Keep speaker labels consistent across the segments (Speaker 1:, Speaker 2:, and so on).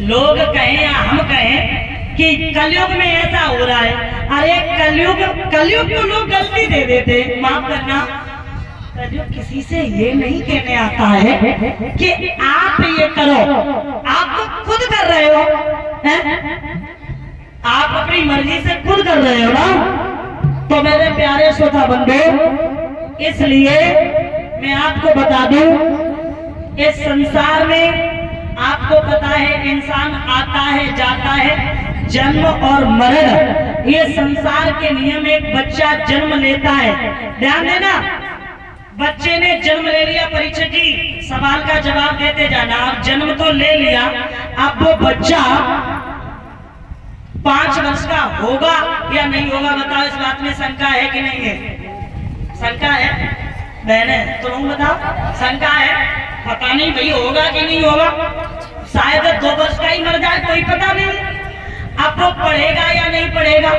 Speaker 1: लोग कहें या हम कहें कि कलयुग में ऐसा हो रहा है। अरे कलयुग को लोग गलती दे देते, माफ करना, कलयुग किसी से ये नहीं कहने आता है कि आप ये करो, आप तो खुद कर रहे हो, हैं? आप अपनी मर्जी से खुद कर रहे हो ना। तो मेरे प्यारे श्रोता बंधु, इसलिए मैं आपको बता दूं, इस संसार में आपको पता है इंसान आता है जाता है, जन्म और मरण ये संसार के नियम। एक बच्चा जन्म लेता है, ध्यान देना, बच्चे ने जन्म ले लिया। परीक्षक जी सवाल का जवाब देते जाना। आप जन्म तो ले लिया, अब वो बच्चा 5 वर्ष का होगा या नहीं होगा, बताओ। इस बात में शंका है कि नहीं है? शंका है बहने, तुम बताओ, शंका है? पता नहीं भाई होगा कि नहीं होगा, शायद 2 वर्ष का ही मर जाए, कोई पता नहीं। अब वो पढ़ेगा या नहीं पढ़ेगा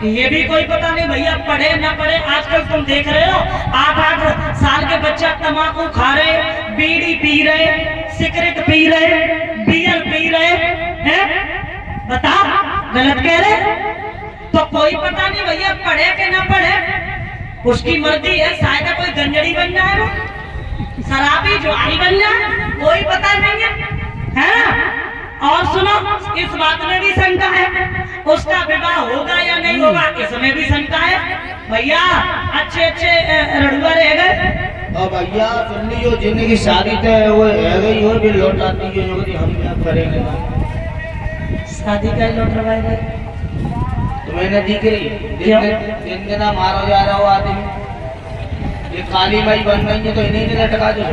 Speaker 1: ये भी कोई पता नहीं भैया, पढ़े ना पढ़े। आजकल तुम देख रहे हो 8-8 साल के बच्चे तंबाकू खा रहे, बीड़ी पी रहे, सिगरेट पी रहे, बियर पी रहे हैं। बता, गलत कह रहे? तो कोई पता नहीं भैया, पढ़े कि ना पढ़े, उसकी मर्जी है। शायद कोई गंजड़ी बन जाए, शराबी जुआरी बन जाए, कोई पता नहीं है। और सुनो, इस बात में भी शंका है, उसका विवाह होगा या नहीं होगा, इसमें भी शंका है। भैया अच्छे रड़ुआ रह गए,
Speaker 2: और भैया सुन लीजिए, जिनकी शादी तो वो है गई हो, भी लौट आती है, हम क्या करेंगे?
Speaker 1: शादी का लौट रवाए गए
Speaker 2: तो मैंने दिख रही दिन दिन मारो जा रहा हो आदमी, ये काली माई बन गई है तो इन्हीं ने लटका दो।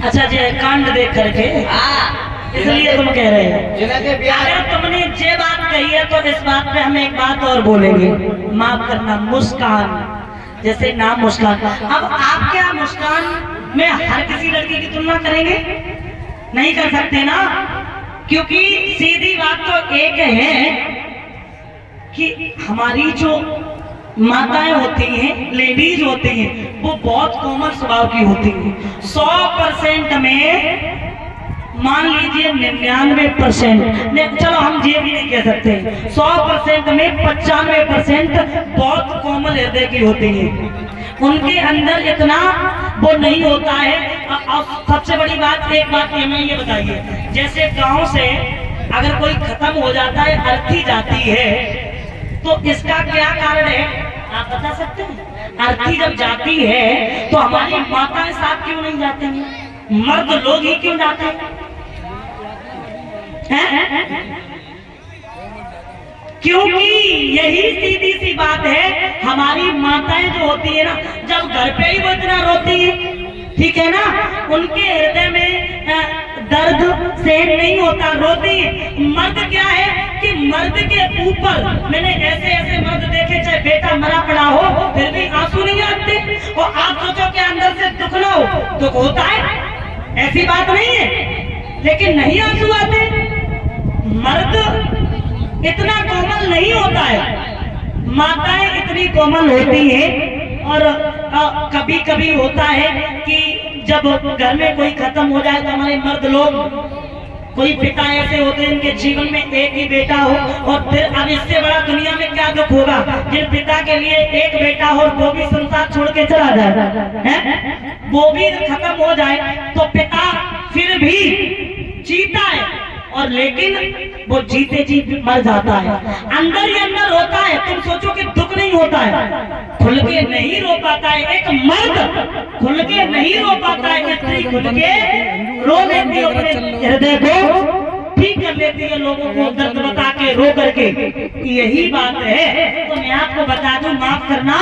Speaker 1: अच्छा जी, कांड देख करके इसलिए तुम कह रहे हो। अगर तुमने ये बात कही है तो इस बात पे हम एक बात और बोलेंगे, माफ करना, मुस्कान, जैसे नाम मुस्कान। अब आप क्या मुस्कान में हर किसी लड़की की तुलना करेंगे? नहीं कर सकते ना, क्योंकि सीधी बात तो एक है कि हमारी जो माताएं होती हैं, लेडीज होती हैं, वो बहुत कोमल स्वभाव की होती हैं। 100% में मान लीजिए 99%, चलो हम ये भी नहीं कह सकते, 100% में 95% बहुत कोमल हृदय की होती है। उनके अंदर इतना वो नहीं होता है। और सबसे बड़ी बात, एक बात हमें ये बताइए, जैसे गांव से अगर कोई खत्म हो जाता है, अर्थी जाती है, तो इसका क्या कारण है आप बता सकते हैं? अर्थी जब जाती है तो हमारी माताएं साथ क्यों नहीं जाते हैं? मर्द लोग ही क्यों जाते हैं? क्योंकि यही सीधी सी बात है, हमारी माताएं जो होती है ना, जब घर पे ही वो इतना रोती है, ठीक है ना, उनके हृदय में दर्द सहन नहीं होता, रोती। मर्द क्या है कि मर्द के ऊपर मैंने ऐसे मर्द देखे, चाहे बेटा मरा पड़ा हो फिर भी आंसू नहीं आते। और आप सोचो कि अंदर से दुख ना हो, दुख होता है, ऐसी बात नहीं है, लेकिन नहीं आंसू आते। मर्द इतना कोमल नहीं होता है, माताएं इतनी कोमल होती हैं। और कभी कभी होता है कि जब घर में कोई खत्म हो जाए तो हमारे मर्द लोग, कोई पिता ऐसे होते हैं इनके जीवन में एक ही बेटा हो, और फिर अब इससे बड़ा दुनिया में क्या दुख होगा जिन पिता के लिए एक बेटा हो, वो भी संसार छोड़ के चला जाए, हैं? वो भी खत्म हो जाए तो पिता फिर भी जीता है, और लेकिन वो जीते जी मर जाता है, अंदर ही अंदर रोता है। तुम सोचो कि दुख नहीं होता है, खुल के नहीं रो पाता है। एक मर्द खुल के नहीं रो पाता है, स्त्री खुल के रो लेती है, अपने हृदय को ठीक कर लेती है, लोगों को दर्द बता के, रो करके। यही बात है। तो मैं आपको बता दूं, माफ करना,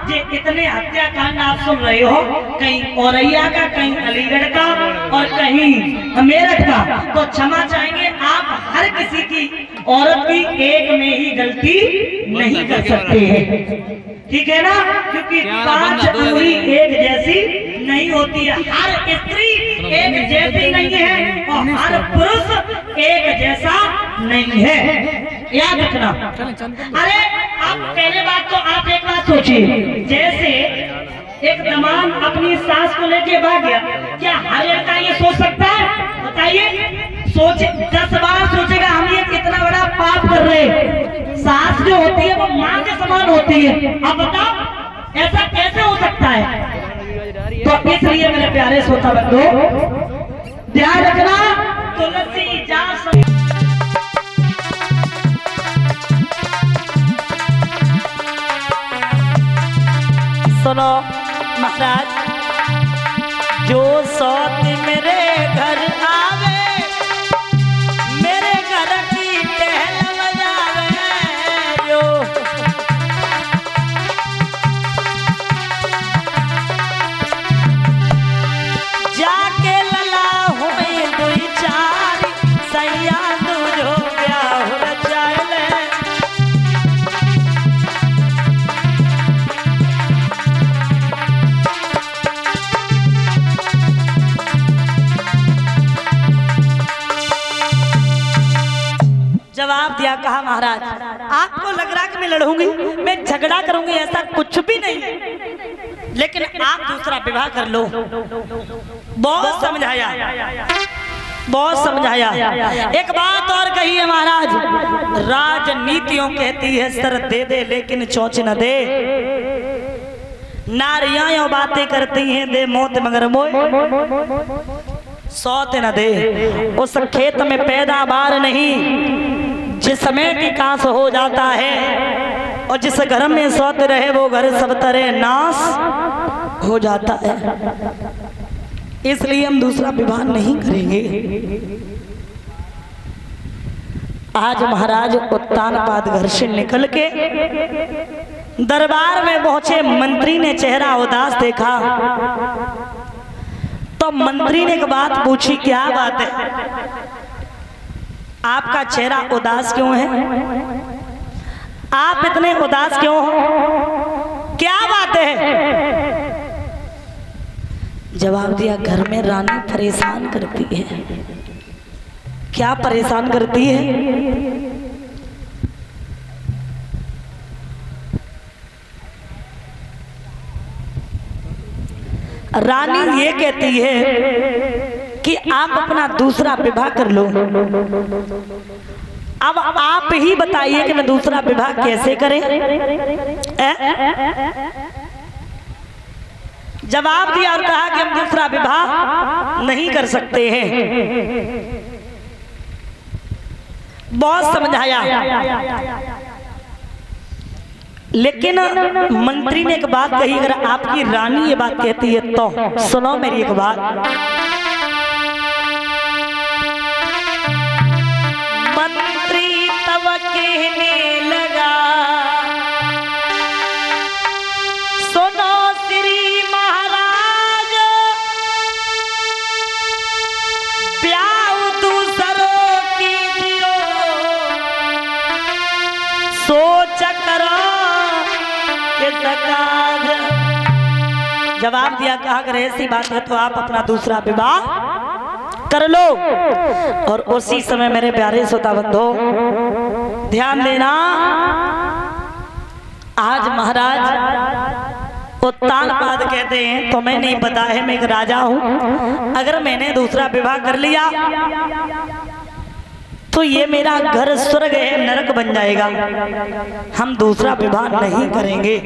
Speaker 1: जे इतने हत्याकांड आप सुन रहे हो, कहीं औरैया का, कहीं अलीगढ़ का, और कहीं मेरठ का, तो क्षमा चाहेंगे, आप हर किसी की, औरत की एक में ही गलती नहीं कर सकते हैं, ठीक है ना, क्योंकि 5 अंगुली एक जैसी नहीं होती है, हर स्त्री एक जैसी नहीं है, और हर पुरुष एक जैसा नहीं है, याद रखना। अरे आप पहले बात तो आप एक बात सोचिए, जैसे एक दमाम अपनी सास को लेके भाग गया, क्या हर लड़का ये सोच सकता है? बताइए, सोचे 10 बार सोचेगा हम ये कितना बड़ा पाप कर रहे हैं। सास जो होती है वो माँ के समान होती है। अब बताओ ऐसा कैसे हो सकता है? तो इसलिए मेरे प्यारे श्रोता बंधु ध्यान रखना, तुलसी जा सुनो महाराज, जो सौत मेरे घर आवे, मेरे घर की टहल बजावे जो। जाके लला हुए दुई चार सैया तुझो ब्याह रचाले। जवाब दिया, कहा महाराज आपको लग रहा कि मैं लड़ूंगी, मैं झगड़ा करूंगी, ऐसा कुछ भी नहीं, लेकिन आप दूसरा विवाह कर लो। बहुत समझाया, बहुत समझाया। एक बात और कही है महाराज, राजनीतियों कहती है सर दे दे लेकिन चोंच न दे। नारियां यो बातें करती हैं दे मौत मगर मोए सौत न दे। उस खेत में पैदावार नहीं जिसमें कि कांस हो जाता है, और जिस घर में सौत रहे वो घर सब तरह नाश हो जाता है। इसलिए हम दूसरा विवाह नहीं करेंगे। आज महाराज उत्तानपाद घर से निकल के दरबार में पहुंचे। मंत्री ने चेहरा उदास देखा तो मंत्री ने एक बात पूछी, क्या बात है आपका चेहरा उदास क्यों है? आप इतने उदास क्यों हो? क्या बात है? जवाब दिया, घर में रानी परेशान करती है। क्या परेशान करती है? रानी ये कहती है कि आप अपना दूसरा विवाह कर लो। अब आप ही बताइए कि मैं दूसरा विवाह कैसे करें? जवाब दिया और कहा कि हम दूसरा विवाह नहीं कर सकते हैं। बहुत समझाया, लेकिन मंत्री ने एक बात कही, अगर आपकी रानी ये बात कहती है तो सुनो मेरी एक बात। मंत्री तब कहने लगा, सुनो श्री महाराज, ब्याह दूसरों कीजियो, सोच करो कि सकाज। जवाब दिया, कहा अगर ऐसी बात है तो आप अपना दूसरा विवाह कर लो। और उसी समय मेरे प्यारे श्रोता बंधो ध्यान देना, आज महाराज उत्तानपाद कहते हैं तो मैं नहीं पता है, मैं एक राजा हूं, अगर मैंने दूसरा विवाह कर लिया तो ये मेरा घर स्वर्ग है नरक बन जाएगा, हम दूसरा विवाह नहीं करेंगे।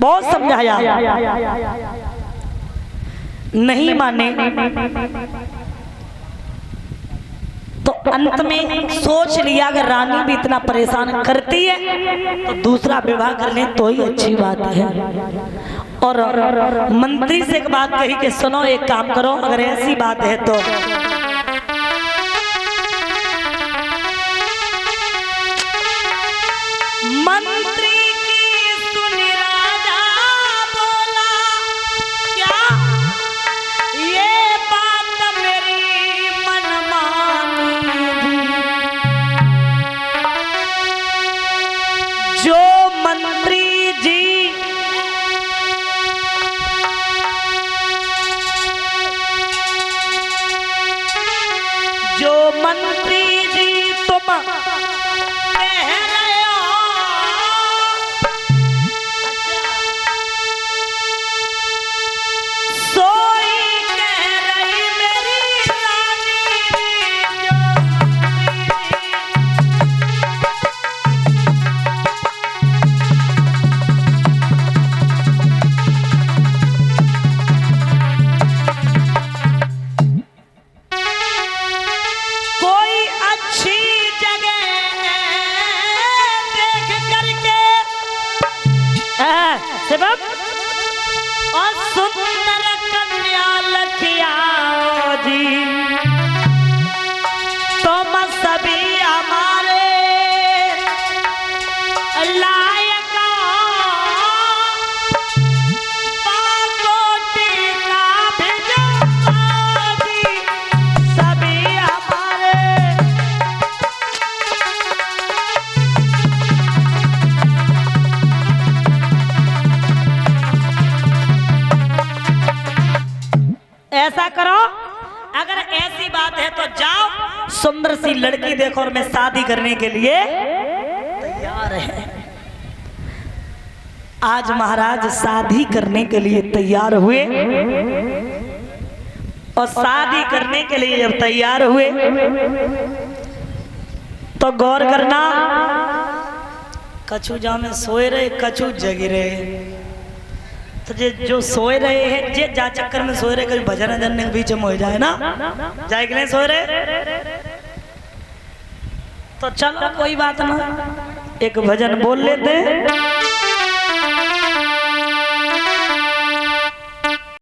Speaker 1: बहुत समझाया, नहीं माने तो अंत में सोच लिया अगर रानी भी इतना परेशान करती है तो दूसरा विवाह कर ले तो ही अच्छी बात है। और मंत्री से एक बात कही कि सुनो एक काम करो, अगर ऐसी बात है तो मंत्री की सुनी राजा बोला, क्या ये बात मेरी मनमानी जो मंत्री जी तुम कह रहे हो, सोई कह रही मेरी रानी। है तो जाओ सुंदर सी लड़की देखो और मैं शादी करने के लिए तैयार है। आज महाराज शादी करने के लिए तैयार हुए और शादी करने के लिए जब तैयार हुए तो गौर करना, कछु जा में सोए रहे, कछु जगी रहे। तो जो सोए रहे हैं जे जा चक्कर में सोए रहे, कभी भजन जन के बीच में हो जाए ना, जाए के लिए सोए रहे तो चलो कोई बात ना, एक भजन बोल लेते हैं।